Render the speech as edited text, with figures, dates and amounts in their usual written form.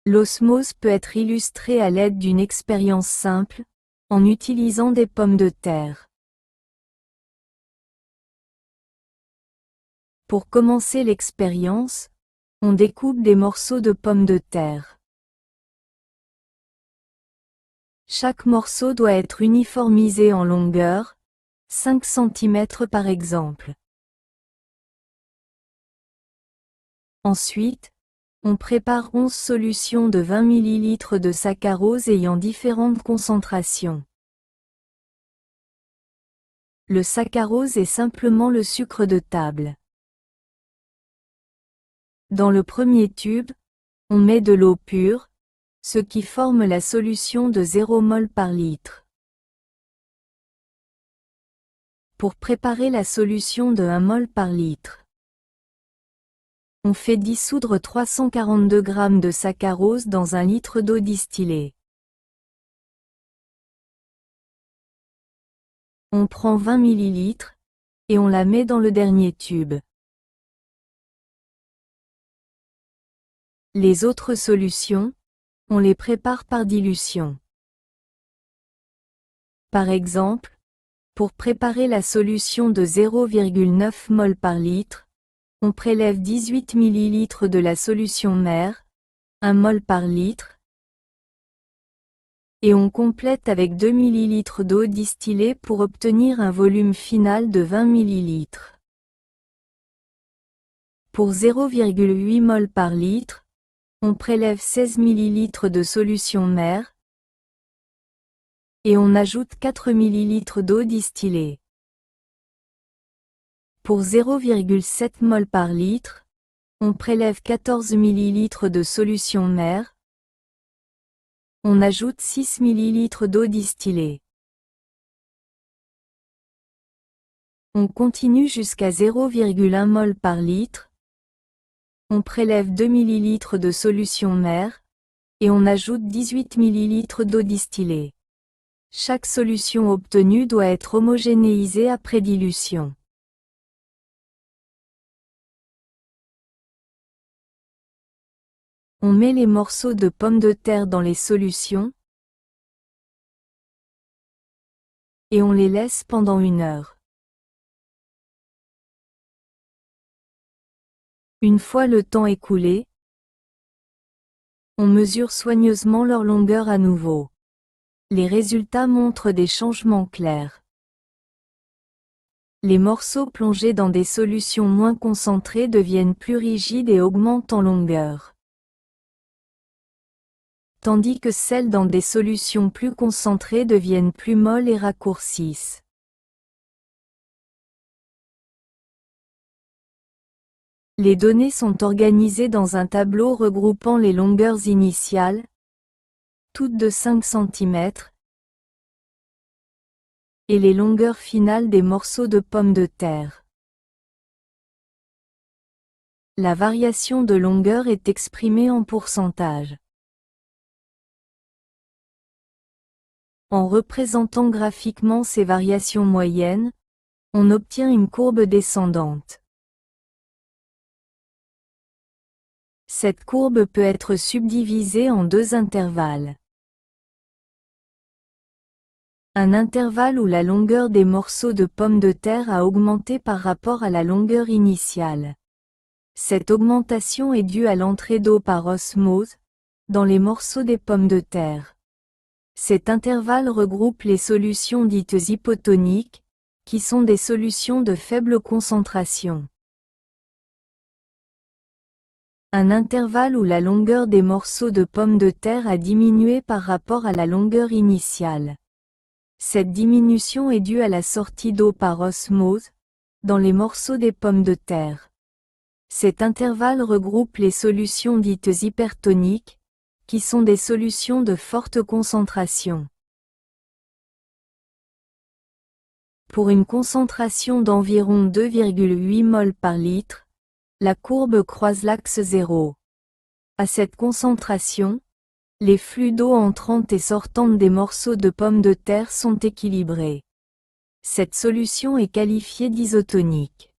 L'osmose peut être illustrée à l'aide d'une expérience simple, en utilisant des pommes de terre. Pour commencer l'expérience, on découpe des morceaux de pommes de terre. Chaque morceau doit être uniformisé en longueur, 5 cm par exemple. Ensuite, on prépare 11 solutions de 20 ml de saccharose ayant différentes concentrations. Le saccharose est simplement le sucre de table. Dans le premier tube, on met de l'eau pure, ce qui forme la solution de 0 mol par litre. Pour préparer la solution de 1 mol par litre, on fait dissoudre 342 g de saccharose dans 1 litre d'eau distillée. On prend 20 ml, et on la met dans le dernier tube. Les autres solutions, on les prépare par dilution. Par exemple, pour préparer la solution de 0,9 mol par litre, on prélève 18 ml de la solution mère, 1 mol par litre, et on complète avec 2 ml d'eau distillée pour obtenir un volume final de 20 ml. Pour 0,8 mol par litre, on prélève 16 ml de solution mère, et on ajoute 4 ml d'eau distillée. Pour 0,7 mol par litre, on prélève 14 ml de solution mère, on ajoute 6 ml d'eau distillée. On continue jusqu'à 0,1 mol par litre, on prélève 2 ml de solution mère, et on ajoute 18 ml d'eau distillée. Chaque solution obtenue doit être homogénéisée après dilution. On met les morceaux de pommes de terre dans les solutions, et on les laisse pendant 1 heure. Une fois le temps écoulé, on mesure soigneusement leur longueur à nouveau. Les résultats montrent des changements clairs. Les morceaux plongés dans des solutions moins concentrées deviennent plus rigides et augmentent en longueur, tandis que celles dans des solutions plus concentrées deviennent plus molles et raccourcissent. Les données sont organisées dans un tableau regroupant les longueurs initiales, toutes de 5 cm, et les longueurs finales des morceaux de pommes de terre. La variation de longueur est exprimée en pourcentage. En représentant graphiquement ces variations moyennes, on obtient une courbe descendante. Cette courbe peut être subdivisée en 2 intervalles. Un intervalle où la longueur des morceaux de pommes de terre a augmenté par rapport à la longueur initiale. Cette augmentation est due à l'entrée d'eau par osmose, dans les morceaux des pommes de terre. Cet intervalle regroupe les solutions dites hypotoniques, qui sont des solutions de faible concentration. Un intervalle où la longueur des morceaux de pommes de terre a diminué par rapport à la longueur initiale. Cette diminution est due à la sortie d'eau par osmose, dans les morceaux des pommes de terre. Cet intervalle regroupe les solutions dites hypertoniques, qui sont des solutions de forte concentration. Pour une concentration d'environ 2,8 mol par litre, la courbe croise l'axe 0. À cette concentration, les flux d'eau entrantes et sortantes des morceaux de pommes de terre sont équilibrés. Cette solution est qualifiée d'isotonique.